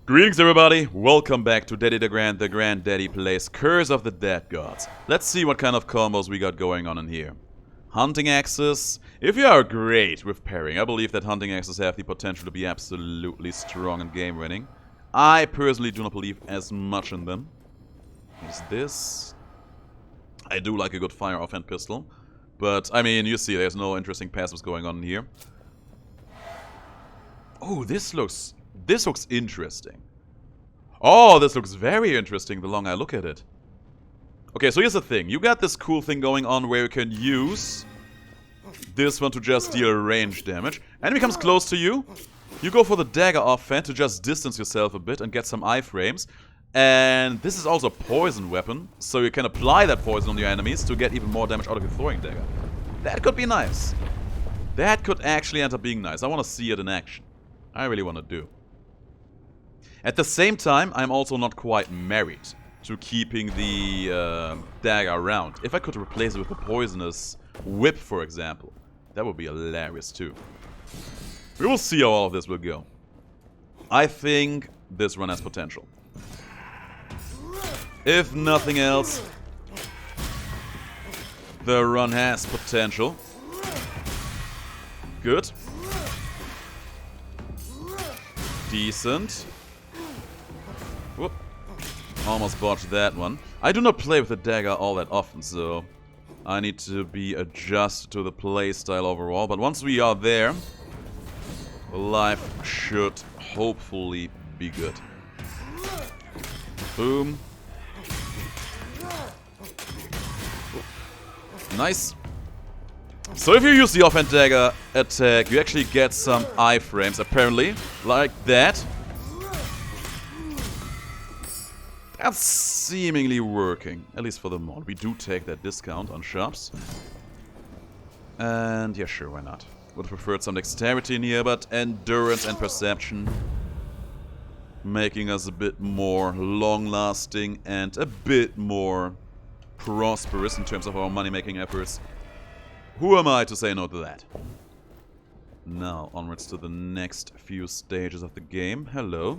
Greetings everybody, welcome back to Daddy DeGrand, the Granddaddy plays Curse of the Dead Gods. Let's see what kind of combos we got going on in here. Hunting axes. If you are great with parrying, I believe that hunting axes have the potential to be absolutely strong and game winning. I personally do not believe as much in them. What is this? I do like a good fire offhand pistol. But, I mean, you see, there's no interesting passives going on in here. Oh, this looks interesting. Oh, this looks very interesting the longer I look at it. Okay, so here's the thing. You got this cool thing going on where you can use this one to just deal range damage. Enemy comes close to you. You go for the dagger offhand to just distance yourself a bit and get some iframes. And this is also a poison weapon, so you can apply that poison on your enemies to get even more damage out of your throwing dagger. That could be nice. That could actually end up being nice. I want to see it in action. I really want to do. At the same time, I'm also not quite married to keeping the dagger around. If I could replace it with a poisonous whip, for example, that would be hilarious too. We will see how all of this will go. I think this run has potential. If nothing else, the run has potential. Good. Decent. Whoop. Almost botched that one. I do not play with the dagger all that often, so I need to be adjusted to the playstyle overall. But once we are there, life should hopefully be good. Boom. Nice. So if you use the offhand dagger attack, you actually get some iframes, apparently, like that. That's seemingly working, at least for the moment. We do take that discount on shops. And yeah, sure, why not? Would have preferred some dexterity in here, but endurance and perception making us a bit more long-lasting and a bit more prosperous in terms of our money-making efforts. Who am I to say no to that? Now, onwards to the next few stages of the game. Hello.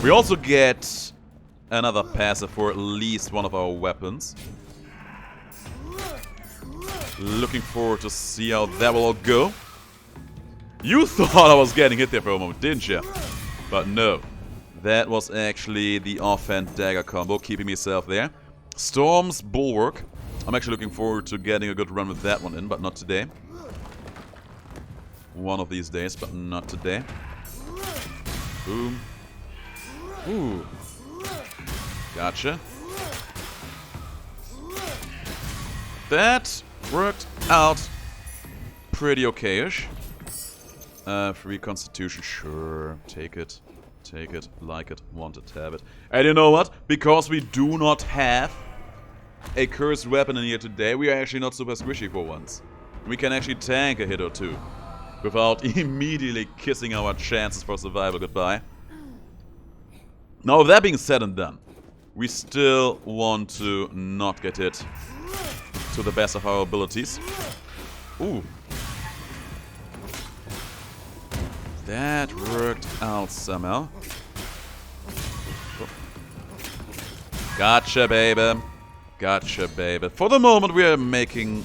We also get another passive for at least one of our weapons. Looking forward to see how that will all go. You thought I was getting hit there for a moment, didn't you? But no. That was actually the offhand dagger combo, keeping myself there. Storm's Bulwark. I'm actually looking forward to getting a good run with that one in, but not today. One of these days, but not today. Boom. Ooh. Gotcha. That worked out pretty okay-ish. Free constitution, sure. Take it. Take it. Like it. Want it. Have it. And you know what? Because we do not have a cursed weapon in here today, we are actually not super squishy for once. We can actually tank a hit or two without immediately kissing our chances for survival goodbye. Now, with that being said and done, we still want to not get hit to the best of our abilities. Ooh. That worked out somehow. Gotcha, baby. Gotcha, baby. For the moment, we are making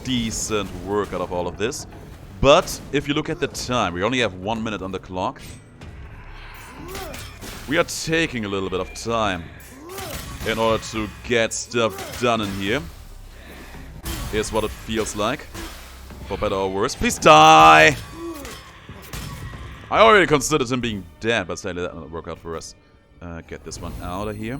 decent work out of all of this. But if you look at the time, we only have 1 minute on the clock. We are taking a little bit of time in order to get stuff done in here. Here's what it feels like. For better or worse. Please die! I already considered him being dead, but sadly that didn't work out for us. Get this one out of here.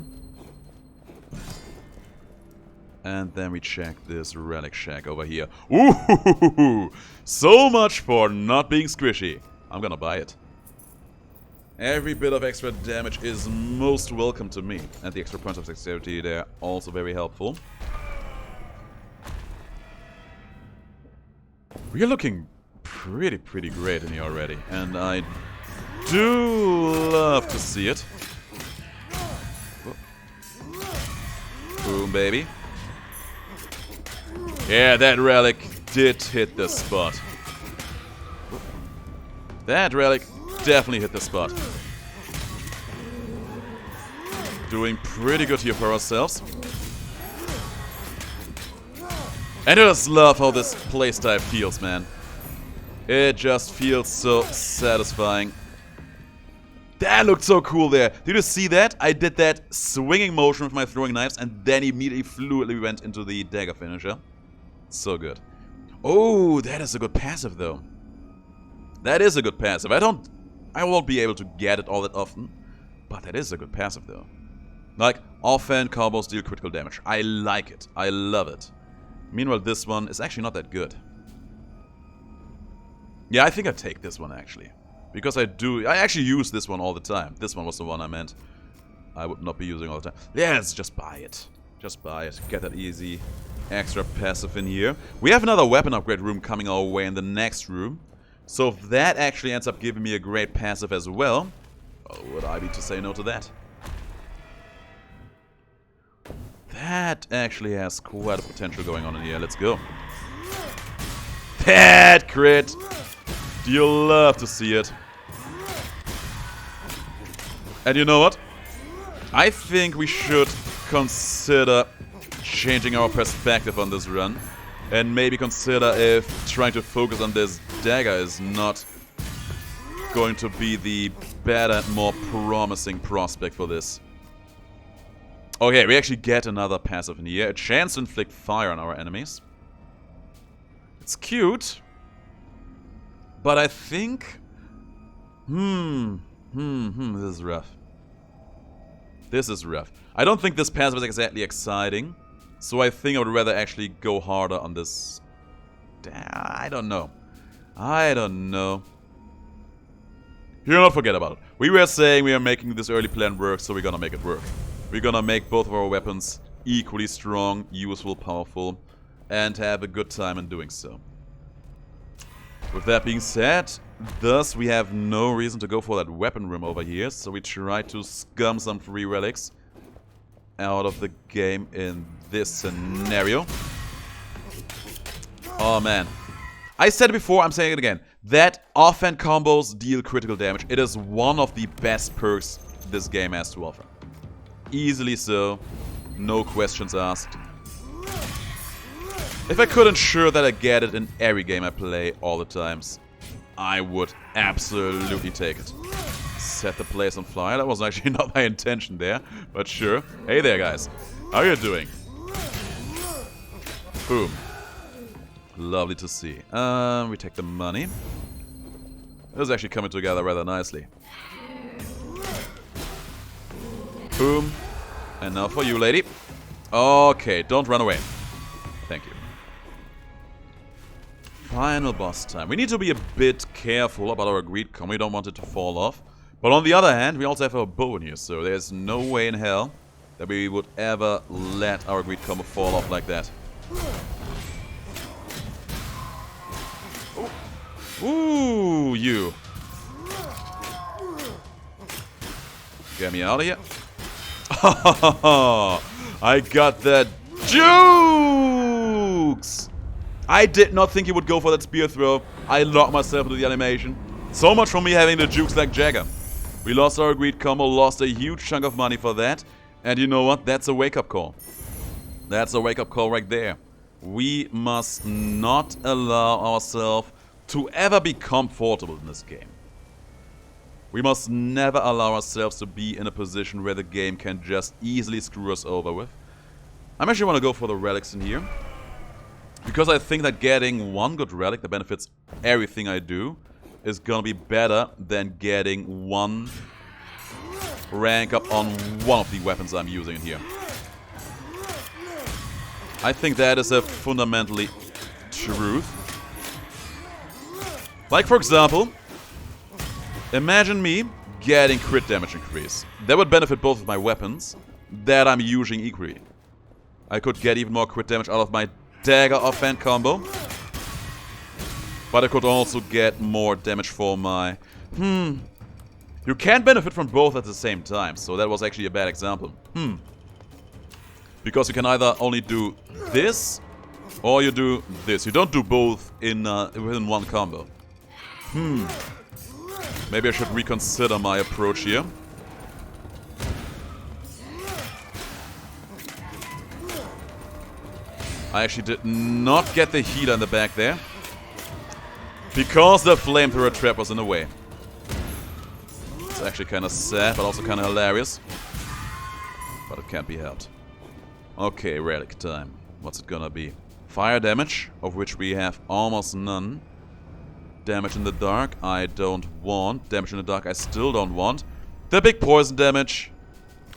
And then we check this relic shack over here. Ooh! So much for not being squishy. I'm gonna buy it. Every bit of extra damage is most welcome to me. And the extra points of dexterity there also very helpful. We are looking pretty great in here already. And I do love to see it. Boom, baby. Yeah, that relic did hit the spot. That relic definitely hit the spot. Doing pretty good here for ourselves. And I just love how this playstyle feels, man. It just feels so satisfying. That looked so cool there. Did you see that? I did that swinging motion with my throwing knives and then immediately fluidly went into the dagger finisher. So good. Oh, that is a good passive though. That is a good passive. I won't be able to get it all that often. But that is a good passive though. Like, offhand combos deal critical damage. I like it. I love it. Meanwhile, this one is actually not that good. Yeah, I think I take this one actually. Because I actually use this one all the time. This one was the one I meant I would not be using all the time. Yes, just buy it. Just buy it. Get that easy extra passive in here. We have another weapon upgrade room coming our way in the next room. So if that actually ends up giving me a great passive as well, would I be to say no to that? That actually has quite a potential going on in here. Let's go. That crit! You'll love to see it. And you know what? I think we should consider changing our perspective on this run. And maybe consider if trying to focus on this dagger is not going to be the better and more promising prospect for this. Okay, we actually get another passive in here. A chance to inflict fire on our enemies. It's cute. But I think... this is rough. This is rough. I don't think this passive is exactly exciting. So I think I would rather actually go harder on this... I don't know. I don't know. You not forget about it. We were saying we are making this early plan work, so we're gonna make it work. We're gonna make both of our weapons equally strong, useful, powerful, and have a good time in doing so. With that being said, thus we have no reason to go for that weapon room over here, so we try to scum some free relics out of the game in this scenario. Oh man. I said it before, I'm saying it again. That offhand combos deal critical damage. It is one of the best perks this game has to offer. Easily so. No questions asked. If I could ensure that I get it in every game I play all the times, I would absolutely take it. Set the place on fire. That was actually not my intention there, but sure. Hey there, guys. How are you doing? Boom. Lovely to see. We take the money. It was actually coming together rather nicely. Boom. And now for you, lady. Okay, don't run away. Thank you. Final boss time. We need to be a bit careful about our greed combo. We don't want it to fall off. But on the other hand, we also have our bow in here, so there's no way in hell that we would ever let our greed combo fall off like that. Ooh, you. Get me out of here. I got that jukes! I did not think he would go for that spear throw. I locked myself into the animation. So much for me having the jukes like Jagger. We lost our greed combo, lost a huge chunk of money for that. And you know what? That's a wake-up call. That's a wake-up call right there. We must not allow ourselves to ever be comfortable in this game. We must never allow ourselves to be in a position where the game can just easily screw us over with. I actually want to go for the relics in here. Because I think that getting one good relic that benefits everything I do is gonna be better than getting one rank up on one of the weapons I'm using in here. I think that is a fundamentally truth. Like for example, imagine me getting crit damage increase. That would benefit both of my weapons that I'm using equally. I could get even more crit damage out of my dagger offhand combo. But I could also get more damage for my... You can't benefit from both at the same time, so that was actually a bad example. Because you can either only do this, or you do this. You don't do both in within one combo. Maybe I should reconsider my approach here. I actually did not get the healer in the back there. Because the flamethrower trap was in the way. It's actually kind of sad, but also kind of hilarious. But it can't be helped. Okay, relic time. What's it gonna be? Fire damage, of which we have almost none. Damage in the dark, I don't want. Damage in the dark, I still don't want. The big poison damage,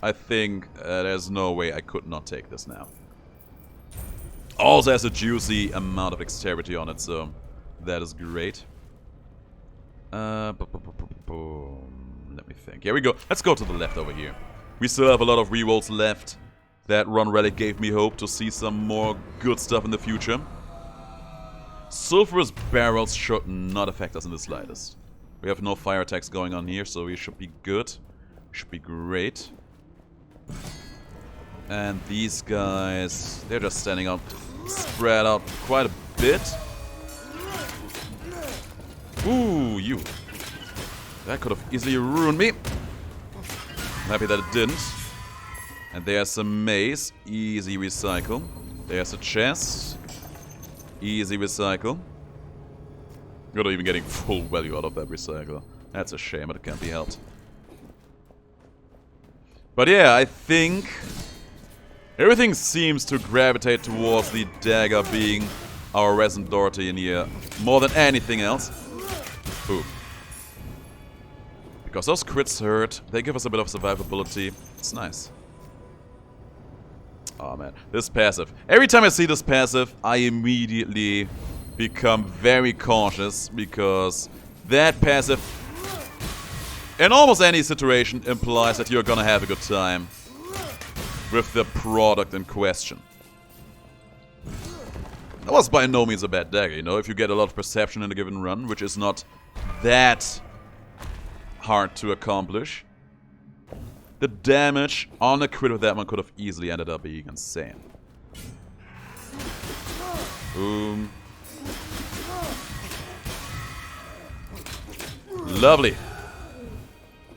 I think there's no way I could not take this now. Also has a juicy amount of dexterity on it, so that is great. Let me think. Here we go. Let's go to the left over here. We still have a lot of rerolls left. That run relic gave me hope to see some more good stuff in the future. Sulfurous barrels should not affect us in the slightest. We have no fire attacks going on here, so we should be good. Should be great. And these guys, they're just standing up, spread out quite a bit. Ooh, you. That could have easily ruined me. I'm happy that it didn't. And there's a maze. Easy recycle. There's a chest. Easy recycle. You're not even getting full value out of that recycle. That's a shame, but it can't be helped. But yeah, I think everything seems to gravitate towards the dagger being our resident authority in here more than anything else. Ooh. Because those crits hurt, they give us a bit of survivability. It's nice. Oh man, this passive. Every time I see this passive, I immediately become very cautious because that passive, in almost any situation, implies that you're gonna have a good time with the product in question. That was by no means a bad dagger, you know, if you get a lot of perception in a given run, which is not that hard to accomplish. The damage on a crit with that one could have easily ended up being insane. Boom. Lovely.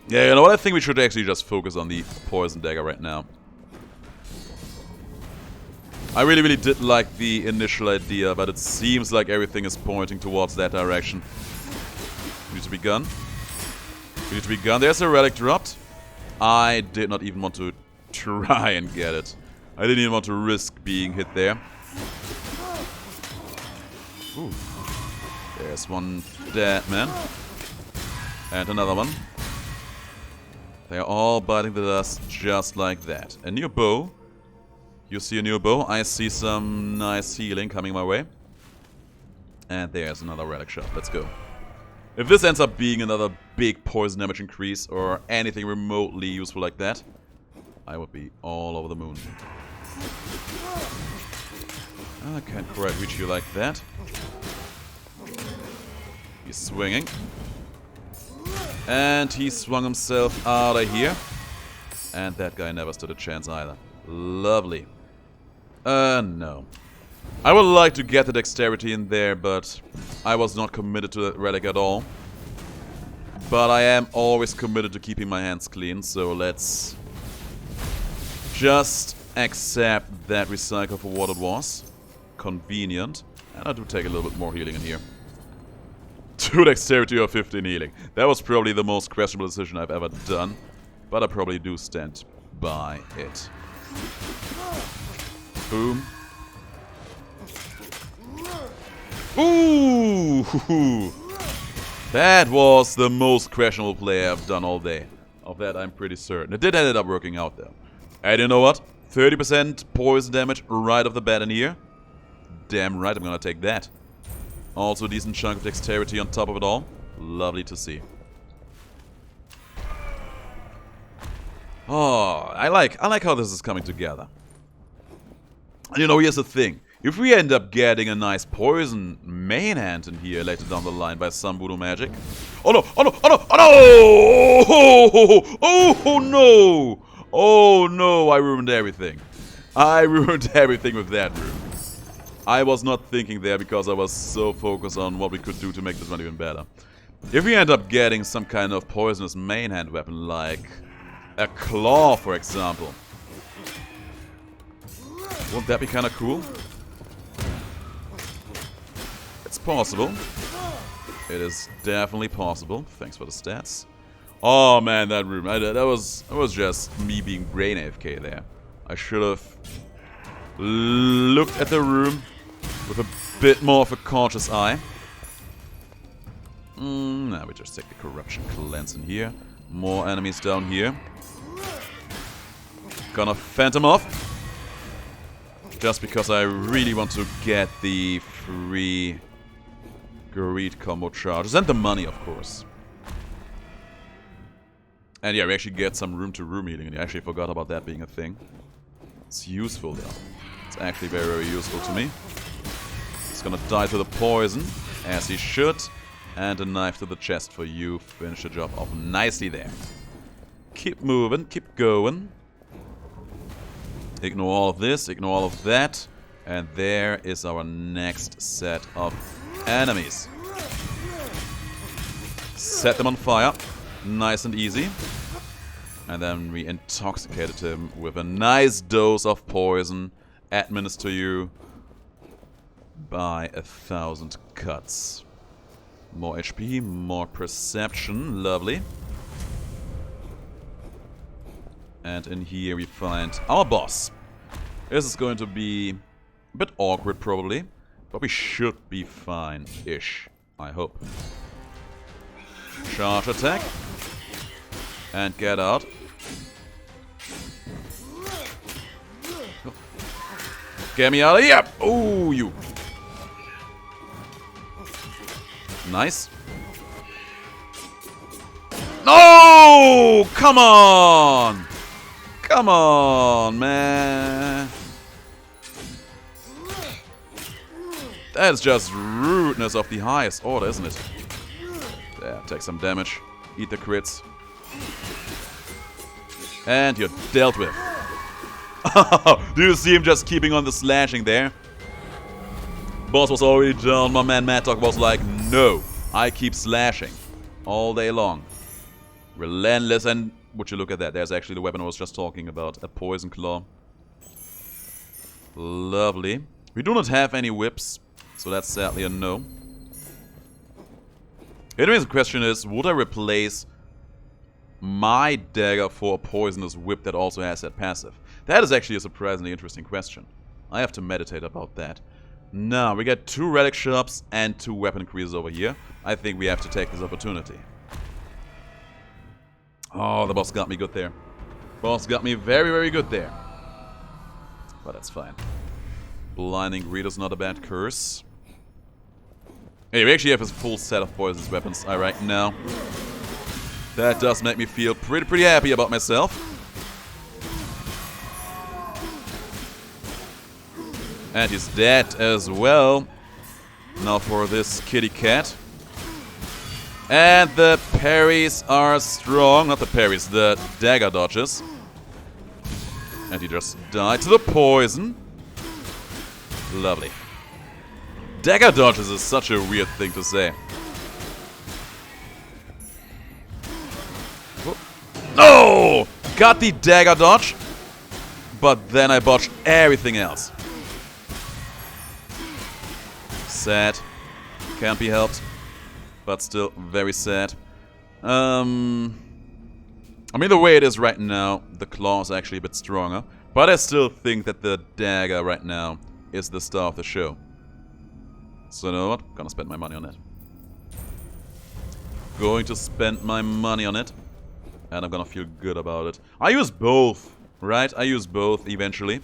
Yeah, you know what? I think we should actually just focus on the poison dagger right now. I really did like the initial idea, but it seems like everything is pointing towards that direction. We need to be gone. We need to be gone. There's a relic dropped. I did not even want to try and get it. I didn't even want to risk being hit there. Ooh. There's one dead man. And another one. They are all biting the dust just like that. A new bow. You see a new bow. I see some nice healing coming my way. And there's another relic shot. Let's go. If this ends up being another big poison damage increase or anything remotely useful like that, I would be all over the moon. I can't quite reach you like that. He's swinging. And he swung himself out of here. And that guy never stood a chance either. Lovely. No. I would like to get the dexterity in there, but I was not committed to that relic at all. But I am always committed to keeping my hands clean, so let's just accept that recycle for what it was. Convenient. And I do take a little bit more healing in here. 2 dexterity or 15 healing. That was probably the most questionable decision I've ever done, but I probably do stand by it. Boom. Ooh! That was the most questionable play I've done all day. Of that I'm pretty certain. It did end up working out though. And you know what? 30% poison damage right off the bat in here. Damn right I'm gonna take that. Also a decent chunk of dexterity on top of it all. Lovely to see. Oh, I like how this is coming together. And you know, here's the thing. If we end up getting a nice poison main hand in here later down the line by some voodoo magic. Oh no! Oh no! Oh no! Oh no! Oh no! Oh no! I ruined everything. I ruined everything with that room. I was not thinking there because I was so focused on what we could do to make this one even better. If we end up getting some kind of poisonous main hand weapon like a claw, for example. Won't that be kind of cool? possible. It is definitely possible. Thanks for the stats. Oh man, that room. That was just me being brain AFK there. I should have looked at the room with a bit more of a cautious eye. Now we just take the corruption cleanse in here. More enemies down here. Gonna phantom off. Just because I really want to get the free greed combo charges. And the money, of course. And yeah, we actually get some room-to-room healing. And I actually forgot about that being a thing. It's useful, though. It's actually very, very useful to me. He's gonna die to the poison, as he should. And a knife to the chest for you. Finish the job off nicely there. Keep moving, keep going. Ignore all of this, ignore all of that. And there is our next set of enemies. Set them on fire. Nice and easy. And then we intoxicated him with a nice dose of poison. Administer you by 1,000 cuts. More HP, more perception. Lovely. And in here we find our boss. This is going to be a bit awkward probably, but we should be fine-ish, I hope. Charge attack. And get out. Get me out of here! Oh, you. Nice. No! Come on! Come on, man. That's just rudeness of the highest order, isn't it? There, take some damage. Eat the crits. And you're dealt with. Do you see him just keeping on the slashing there? Boss was already down. My man Mad Dog was like, no, I keep slashing all day long. Relentless. And would you look at that? There's actually the weapon I was just talking about. A poison claw. Lovely. We do not have any whips, so that's sadly a no. Anyways, the question is, would I replace my dagger for a poisonous whip that also has that passive? That is actually a surprisingly interesting question. I have to meditate about that. Now, we get 2 relic shops and 2 weapon increases over here. I think we have to take this opportunity. Oh, the boss got me good there. Boss got me very, very good there. But that's fine. Blinding Greed is not a bad curse. Hey, we actually have a full set of poisonous weapons right now. That does make me feel pretty happy about myself. And he's dead as well. Now for this kitty cat. And the parries are strong. Not the parries, the dagger dodges. And he just died to the poison. Lovely. Dagger dodges is such a weird thing to say. No! Got the dagger dodge. But then I botched everything else. Sad. Can't be helped. But still very sad. I mean, the way it is right now, the claw is actually a bit stronger. But I still think that the dagger right now is the star of the show. So you know what? Gonna spend my money on it. Going to spend my money on it. And I'm gonna feel good about it. I use both, right? I use both eventually.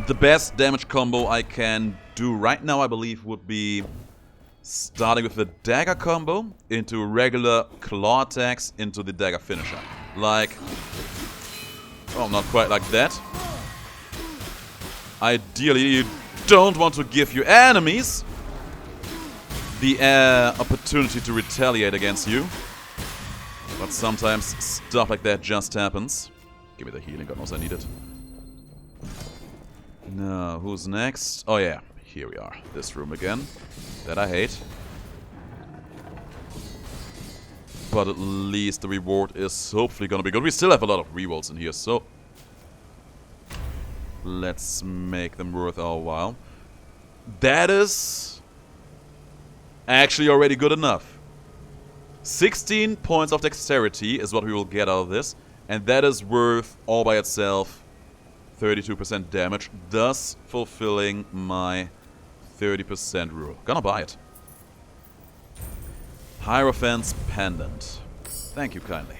The best damage combo I can do right now, I believe, would be starting with the dagger combo into regular claw attacks into the dagger finisher. Like, well, not quite like that. Ideally, you don't want to give your enemies the opportunity to retaliate against you. But sometimes stuff like that just happens. Give me the healing, God knows I need it. Now, who's next? Oh yeah, here we are. This room again. That I hate. But at least the reward is hopefully gonna be good. We still have a lot of rerolls in here, so let's make them worth our while. That is actually already good enough. 16 points of dexterity is what we will get out of this. And that is worth, all by itself, 32% damage, thus fulfilling my 30% rule. Gonna buy it. Hierophant's Pendant. Thank you kindly.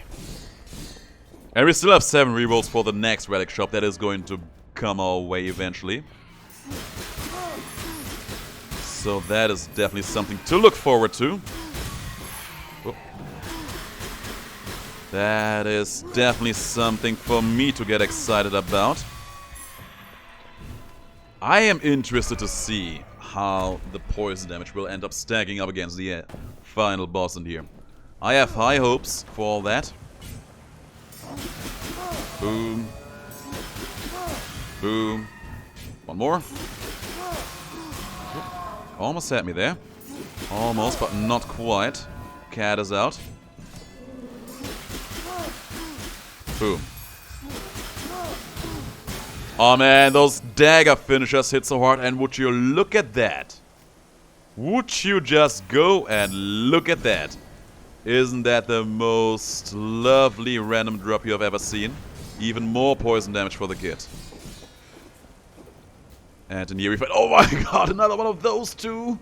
And we still have 7 rerolls for the next relic shop that is going to come our way eventually. So that is definitely something to look forward to. Whoop. That is definitely something for me to get excited about. I am interested to see how the poison damage will end up stacking up against the final boss in here. I have high hopes for all that. Boom. Boom. One more. Almost had me there. Almost, but not quite. Cat is out. Boom. Oh man, those dagger finishers hit so hard, and would you look at that? Would you just go and look at that? Isn't that the most lovely random drop you have ever seen? Even more poison damage for the kid. And in here we find, oh my god, another one of those two!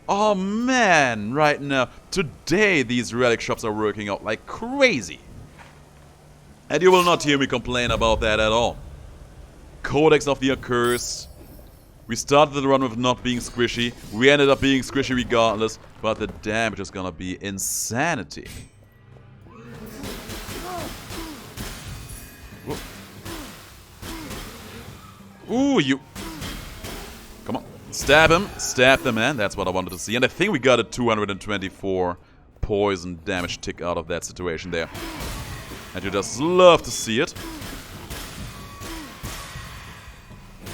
Oh man, right now, today these relic shops are working out like crazy. And you will not hear me complain about that at all. Codex of the Accursed. We started the run with not being squishy. We ended up being squishy regardless. But the damage is gonna be insanity. Whoa. Ooh, you... Come on. Stab him. Stab the man. That's what I wanted to see. And I think we got a 224 poison damage tick out of that situation there. And you just love to see it.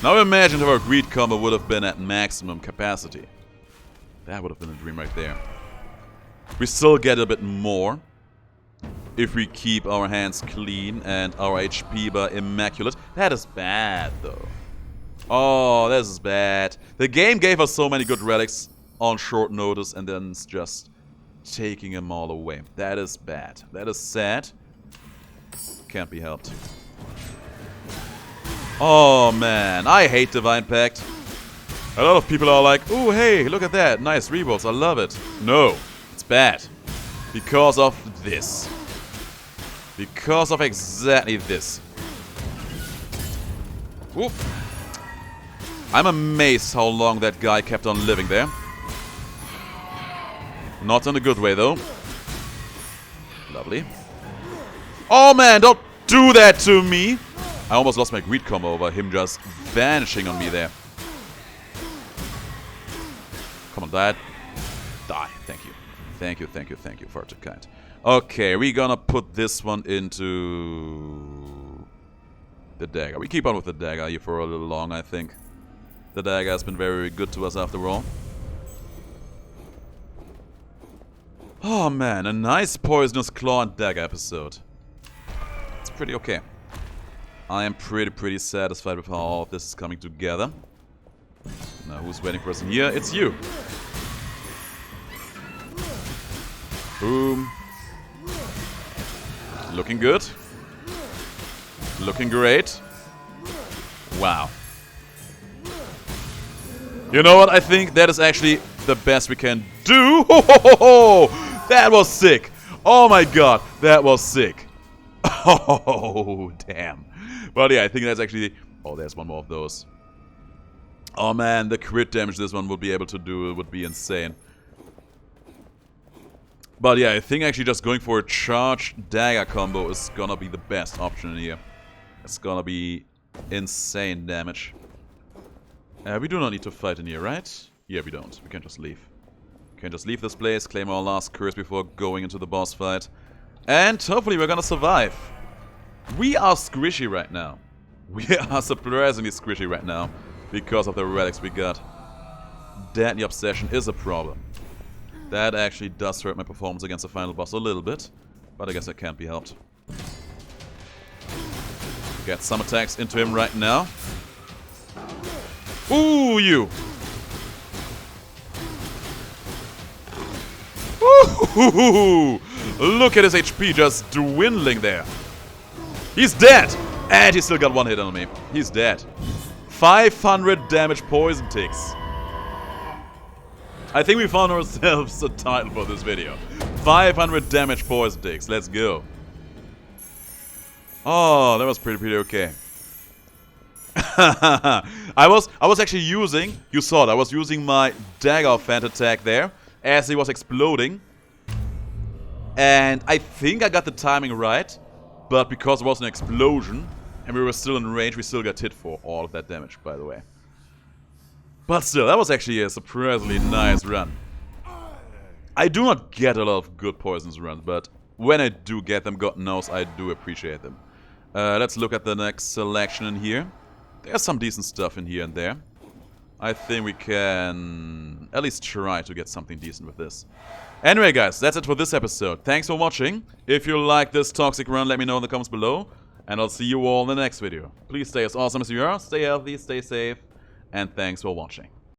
Now imagine if our greed combo would have been at maximum capacity. That would have been a dream right there. We still get a bit more if we keep our hands clean and our HP bar immaculate. That is bad though. Oh, this is bad. The game gave us so many good relics on short notice and then it's just taking them all away. That is bad. That is sad. Can't be helped. Oh man, I hate Divine Pact. A lot of people are like, oh hey, look at that, nice rebolts, I love it. No, it's bad. Because of this. Because of exactly this. Whoop. I'm amazed how long that guy kept on living there. Not in a good way though. Lovely. Oh man, don't do that to me! I almost lost my greed combo over him just vanishing on me there. Come on, Dad. Die. Thank you. Thank you, thank you, thank you. Far too kind. Okay, we're gonna put this one into the dagger. We keep on with the dagger here for a little long, I think. The dagger has been very good to us after all. Oh man, a nice poisonous claw and dagger episode. It's pretty okay. I am pretty satisfied with how all of this is coming together. Now, who's waiting for us in here? It's you! Boom. Looking good. Looking great. Wow. You know what? I think that is actually the best we can do. Ho, ho, ho, ho. That was sick. Oh my god, that was sick. Oh, damn. But yeah, I think that's actually... Oh, there's one more of those. Oh man, the crit damage this one would be able to do would be insane. But yeah, I think actually just going for a charge dagger combo is gonna be the best option in here. It's gonna be insane damage. We do not need to fight in here, right? Yeah, we don't. We can just leave. We can just leave this place, claim our last curse before going into the boss fight. And hopefully we're gonna survive. We are squishy right now. We are surprisingly squishy right now because of the relics we got. Deadly Obsession is a problem. That actually does hurt my performance against the final boss a little bit, but I guess it can't be helped. Get some attacks into him right now. Ooh, you! Ooh, look at his HP just dwindling there. He's dead! And he still got one hit on me. He's dead. 500 damage poison ticks. I think we found ourselves a title for this video. 500 damage poison ticks. Let's go. Oh, that was pretty okay. I was actually using, you saw it, I was using my dagger fan attack there as he was exploding. And I think I got the timing right, but because it was an explosion and we were still in range, we still got hit for all of that damage, by the way. But still, that was actually a surprisingly nice run. I do not get a lot of good poisons runs, but when I do get them, God knows I do appreciate them. Let's look at the next selection in here. There's some decent stuff in here and there. I think we can at least try to get something decent with this. Anyway, guys, that's it for this episode. Thanks for watching. If you like this toxic run, let me know in the comments below. And I'll see you all in the next video. Please stay as awesome as you are. Stay healthy, stay safe. And thanks for watching.